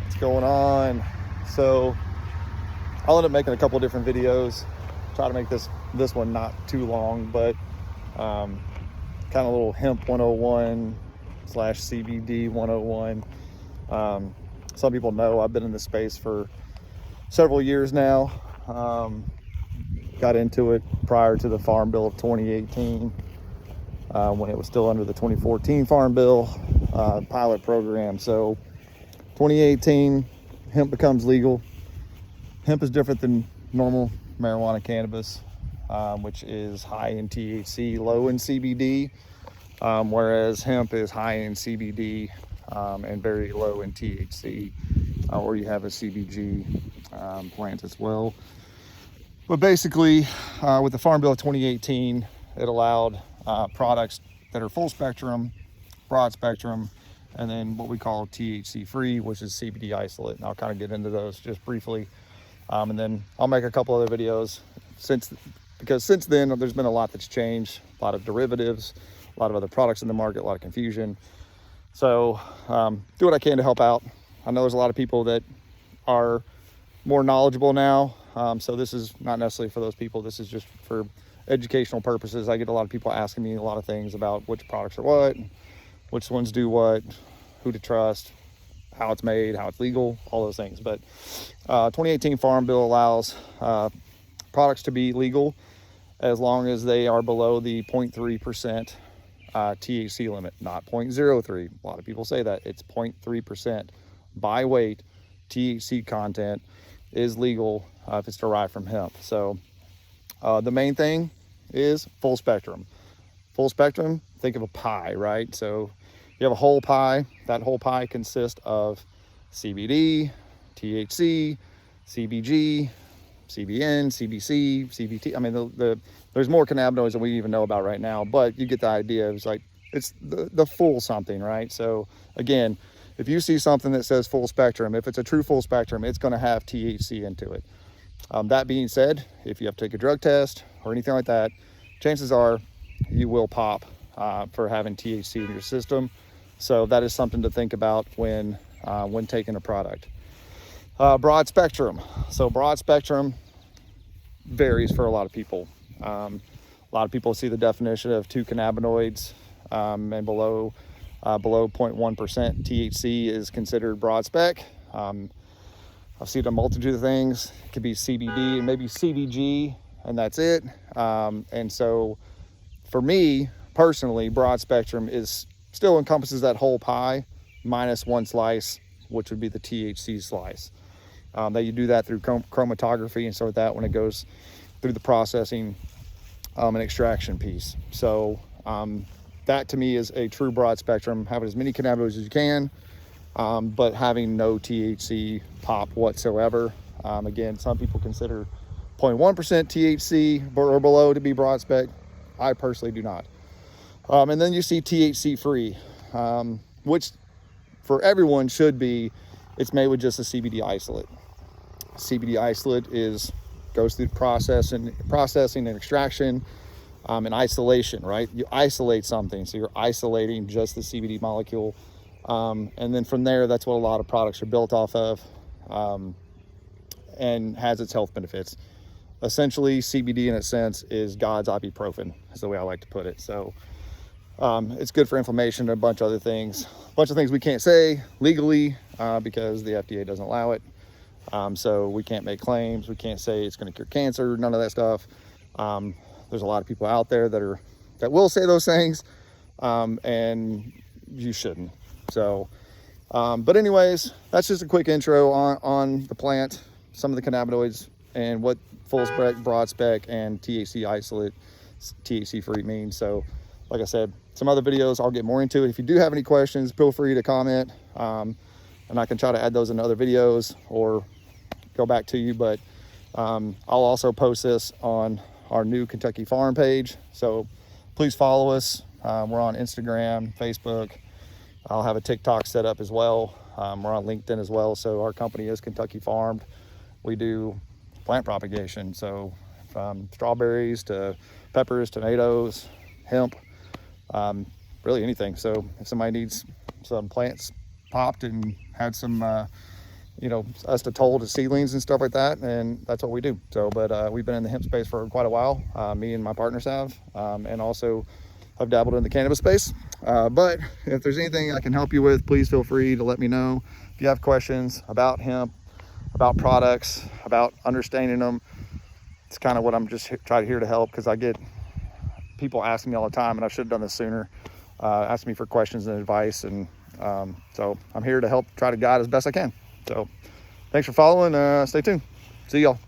What's going on? So I'll end up making a couple different videos. Try to make this one not too long, but kind of a little hemp 101 / CBD 101. Some people know I've been in this space for several years now. Got into it prior to the Farm Bill of 2018, when it was still under the 2014 Farm Bill pilot program. So 2018, hemp becomes legal. Hemp is different than normal marijuana cannabis, which is high in THC, low in CBD, whereas hemp is high in CBD and very low in THC, or you have a CBG plant as well. But basically, with the Farm Bill of 2018, it allowed products that are full spectrum, broad spectrum, and then what we call THC free, which is CBD isolate. And I'll kind of get into those just briefly. And then I'll make a couple other videos because since then there's been a lot that's changed, a lot of derivatives, a lot of other products in the market, a lot of confusion. So do what I can to help out. I know there's a lot of people that are more knowledgeable now. So this is not necessarily for those people. This is just for educational purposes. I get a lot of people asking me a lot of things about which products are what, which ones do what, who to trust, how it's made, how it's legal, all those things. But 2018 Farm Bill allows products to be legal as long as they are below the 0.3% THC limit, not 0.03. A lot of people say that. It's 0.3% by weight. THC content is legal if it's derived from hemp. So the main thing is full spectrum. Full spectrum, think of a pie, right? So you have a whole pie. That whole pie consists of CBD, THC, CBG, CBN, CBC, CBT. I mean, there's more cannabinoids than we even know about right now, but you get the idea. It's like, it's the full something, right? So again, if you see something that says full spectrum, if it's a true full spectrum, it's going to have THC into it. That being said, if you have to take a drug test or anything like that, chances are you will pop for having THC in your system. So that is something to think about when taking a product. Broad spectrum. So broad spectrum varies for a lot of people. A lot of people see the definition of 2 cannabinoids and below 0.1% THC is considered broad spec. I've seen a multitude of things. It could be CBD and maybe CBG, and that's it. And so for me personally, broad spectrum still encompasses that whole pie minus one slice, which would be the THC slice. That you do that through chromatography and so that when it goes through the processing and extraction piece. So that to me is a true broad spectrum, having as many cannabinoids as you can, but having no THC pop whatsoever. Again, some people consider 0.1% THC or below to be broad spec. I personally do not. And then you see THC free, which for everyone should be, it's made with just a CBD isolate. CBD isolate goes through processing and extraction and isolation, right? You isolate something, so you're isolating just the CBD molecule. And then from there, that's what a lot of products are built off of, and has its health benefits. Essentially, CBD in a sense is God's ibuprofen, is the way I like to put it. So it's good for inflammation and a bunch of other things. A bunch of things we can't say legally because the FDA doesn't allow it. So we can't make claims. We can't say it's going to cure cancer, none of that stuff. There's a lot of people out there that will say those things, and you shouldn't. So, but anyways, that's just a quick intro on the plant, some of the cannabinoids, and what full spec, broad spec, and THC isolate, THC free means. So, like I said, some other videos, I'll get more into it. If you do have any questions, feel free to comment, and I can try to add those in other videos or go back to you. But I'll also post this on our new Kentucky Farm page. So please follow us. We're on Instagram, Facebook. I'll have a TikTok set up as well. We're on LinkedIn as well. So our company is Kentucky Farmed. We do plant propagation. So from strawberries to peppers, tomatoes, hemp, really anything. So if somebody needs some plants popped and had some you know, us to toll to seedlings and stuff like that, and that's what we do. So, but we've been in the hemp space for quite a while. Me and my partners have, and also have dabbled in the cannabis space. But if there's anything I can help you with, please feel free to let me know. If you have questions about hemp, about products, about understanding them, it's kind of what I'm just trying here to help, because I get people asking me all the time, and I should have done this sooner, asking me for questions and advice, and so I'm here to help try to guide as best I can. So thanks for following. Stay tuned. See y'all.